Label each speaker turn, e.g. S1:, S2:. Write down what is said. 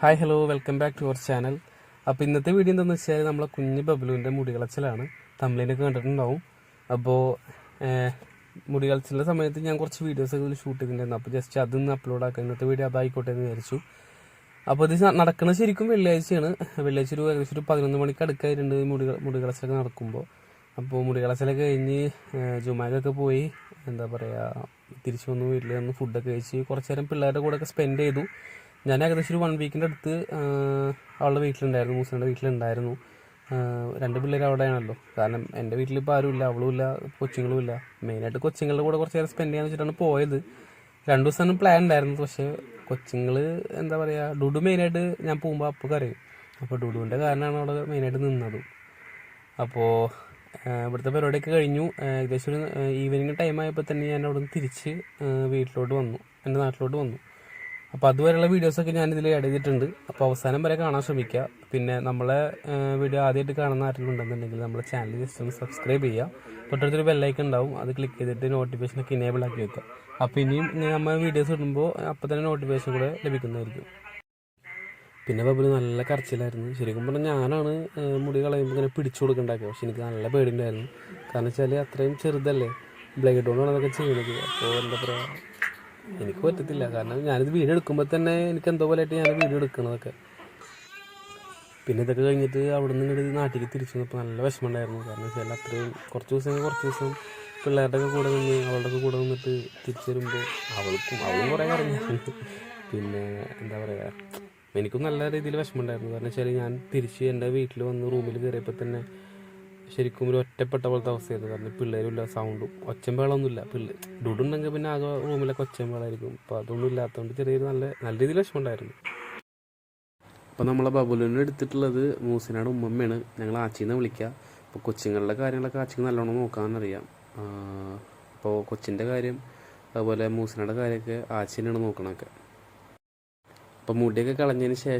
S1: Hi hello welcome back to our channel. അപ്പോൾ ഇന്നത്തെ video എന്താണെന്ന് വെച്ചാൽ നമ്മളെ കുഞ്ഞ് ബബ്ലുവിൻ്റെ മുടി കളച്ചിലാണ്. തമ്മിലൊക്കെ കണ്ടിട്ടുണ്ടാവും. അപ്പോൾ മുടി കളച്ചിലിൻ്റെ സമയത്ത് ഞാൻ കുറച്ച് വീഡിയോസൊക്കെ ഇതിൽ ഷൂട്ട് ചെയ്തിട്ടുണ്ടായിരുന്നു. അപ്പോൾ ജസ്റ്റ് അതൊന്ന് അപ്ലോഡ് ആക്കാം. ഇന്നത്തെ വീഡിയോ അതായിക്കോട്ടെ എന്ന് വിചാരിച്ചു. അപ്പോൾ ഇത് നടക്കുന്നത് ശരിക്കും വെള്ളിയാഴ്ചയാണ്. വെള്ളിയാഴ്ച ഏകദേശം ഒരു 11 മണിക്ക് അടുക്കായിട്ടുണ്ട് മുടി കളച്ചിലൊക്കെ നടക്കുമ്പോൾ. അപ്പോൾ മുടി കളച്ചിലൊക്കെ കഴിഞ്ഞ് ജുമാക്കൊക്കെ പോയി എന്താ പറയുക തിരിച്ചു വന്ന് വീട്ടിൽ വന്ന് ഫുഡൊക്കെ കഴിച്ച് കുറച്ച് നേരം പിള്ളേരുടെ കൂടെയൊക്കെ സ്പെൻഡ് ചെയ്തു. ഞാൻ ഏകദേശം ഒരു 1 വീക്കിൻ്റെ അടുത്ത് അവളുടെ വീട്ടിലുണ്ടായിരുന്നു, മൂസയുടെ വീട്ടിലുണ്ടായിരുന്നു. 2 പിള്ളേർ അവിടെയാണല്ലോ. കാരണം എൻ്റെ വീട്ടിലിപ്പോൾ ആരുമില്ല, അവളും ഇല്ല, കൊച്ചുങ്ങളും ഇല്ല. മെയിനായിട്ട് കൊച്ചുങ്ങളുടെ കൂടെ കുറച്ച് നേരം സ്പെൻഡ് ചെയ്യാന്ന് വെച്ചിട്ടാണ് പോയത്. 2 ദിവസമാണ് പ്ലാൻ ഉണ്ടായിരുന്നത്. പക്ഷേ കൊച്ചുങ്ങൾ എന്താ പറയുക, ഡുഡു മെയിനായിട്ട് ഞാൻ പോകുമ്പോൾ അപ്പോൾ കരയും. അപ്പോൾ ഡുഡുവിൻ്റെ കാരണമാണ് അവിടെ മെയിനായിട്ട് നിന്നതും. അപ്പോൾ ഇവിടുത്തെ പരിപാടിയൊക്കെ കഴിഞ്ഞു. ഏകദേശം ഒരു ഈവനിങ് ടൈം ആയപ്പോൾ തന്നെ ഞാൻ അവിടെ നിന്ന് തിരിച്ച് വീട്ടിലോട്ട് വന്നു, എൻ്റെ നാട്ടിലോട്ട് വന്നു. അപ്പോൾ അതുവരെയുള്ള വീഡിയോസൊക്കെ ഞാനിതിൽ ആഡ് ചെയ്തിട്ടുണ്ട്. അപ്പോൾ അവസാനം വരെ കാണാൻ ശ്രമിക്കുക. പിന്നെ നമ്മളെ വീഡിയോ ആദ്യമായിട്ട് കാണുന്ന ആരെങ്കിലും ഉണ്ടെന്നുണ്ടെങ്കിൽ നമ്മുടെ ചാനൽ ജസ്റ്റ് ഒന്ന് സബ്സ്ക്രൈബ് ചെയ്യുക. തൊട്ടടുത്തൊരു ബെല്ലൈക്കൺ ഉണ്ടാവും, അത് ക്ലിക്ക് ചെയ്തിട്ട് നോട്ടിഫിക്കേഷനൊക്കെ ഇനേബിൾ ആക്കി വെക്കുക. അപ്പോൾ ഇനിയും നമ്മൾ വീഡിയോസ് ഇടുമ്പോൾ അപ്പോൾ തന്നെ നോട്ടിഫിക്കേഷൻ കൂടെ ലഭിക്കുന്നതായിരിക്കും. പിന്നെ ബബിൾ നല്ല കരച്ചിലായിരുന്നു. ശരിക്കും പറഞ്ഞാൽ ഞാനാണ് മുടി കളയുമ്പോൾ ഇങ്ങനെ പിടിച്ചു കൊടുക്കണ്ടാക്കിയത്. പക്ഷെ എനിക്ക് നല്ല പേടിയുണ്ടായിരുന്നു. കാരണം വെച്ചാൽ അത്രയും ചെറുതല്ലേ, ബ്ലേഡ് കൊണ്ടാണ് അതൊക്കെ ചെയ്യുന്നത്. അപ്പോൾ എന്താ പറയുക, എനിക്ക് പറ്റത്തില്ല. കാരണം ഞാനിത് വീഡിയോ എടുക്കുമ്പോൾ തന്നെ എനിക്ക് എന്തോ പോലെ ആയിട്ട് ഞാൻ വീഡിയോ എടുക്കണതൊക്കെ. പിന്നെ ഇതൊക്കെ കഴിഞ്ഞിട്ട് അവിടെ നിന്ന് ഇങ്ങോട്ട് നാട്ടിലേക്ക് തിരിച്ചു വന്നപ്പോൾ നല്ല വിഷമമുണ്ടായിരുന്നു. കാരണം വെച്ചാൽ അത്രയും കുറച്ച് ദിവസം പിള്ളേരുടെ ഒക്കെ കൂടെ നിന്ന് അവളുടെ കൂടെ നിന്നിട്ട് തിരിച്ചു വരുമ്പോൾ അവളും കുറേ കരഞ്ഞു. പിന്നെ എന്താ പറയുക, എനിക്കും നല്ല രീതിയിൽ വിഷമമുണ്ടായിരുന്നു. കാരണം വെച്ചാൽ ഞാൻ തിരിച്ച് എൻ്റെ വീട്ടിൽ വന്ന് റൂമിൽ കയറിയപ്പോൾ തന്നെ ശരിക്കും ഒരു ഒറ്റപ്പെട്ട പോലത്തെ അവസ്ഥയായിരുന്നു. കാരണം പിള്ളേരുമില്ല, സൗണ്ടും ഒച്ചമ്പേളൊന്നുമില്ല. ഡുഡുണ്ടെങ്കിൽ പിന്നെ ആകെ റൂമിലൊക്കെ ഒച്ചമ്പേളായിരിക്കും. അപ്പോൾ അതൊന്നും ഇല്ലാത്തതുകൊണ്ട് ചെറിയൊരു നല്ല രീതിയിൽ വിഷമമുണ്ടായിരുന്നു. അപ്പോൾ നമ്മളെ ബബുലിനെ എടുത്തിട്ടുള്ളത് മൂസിനയുടെ ഉമ്മമ്മയാണ്. ഞങ്ങൾ ആച്ചിന്ന് വിളിക്കുക. അപ്പോൾ കൊച്ചുങ്ങളുടെ കാര്യങ്ങളൊക്കെ ആച്ചിക്ക് നല്ലോണം നോക്കാമെന്നറിയാം. അപ്പോൾ കൊച്ചിൻ്റെ കാര്യം അതുപോലെ മൂസിനയുടെ കാര്യമൊക്കെ ആച്ചിനാണ് നോക്കണമൊക്കെ. അപ്പോൾ മുടിയൊക്കെ കളഞ്ഞതിന് ശേഷം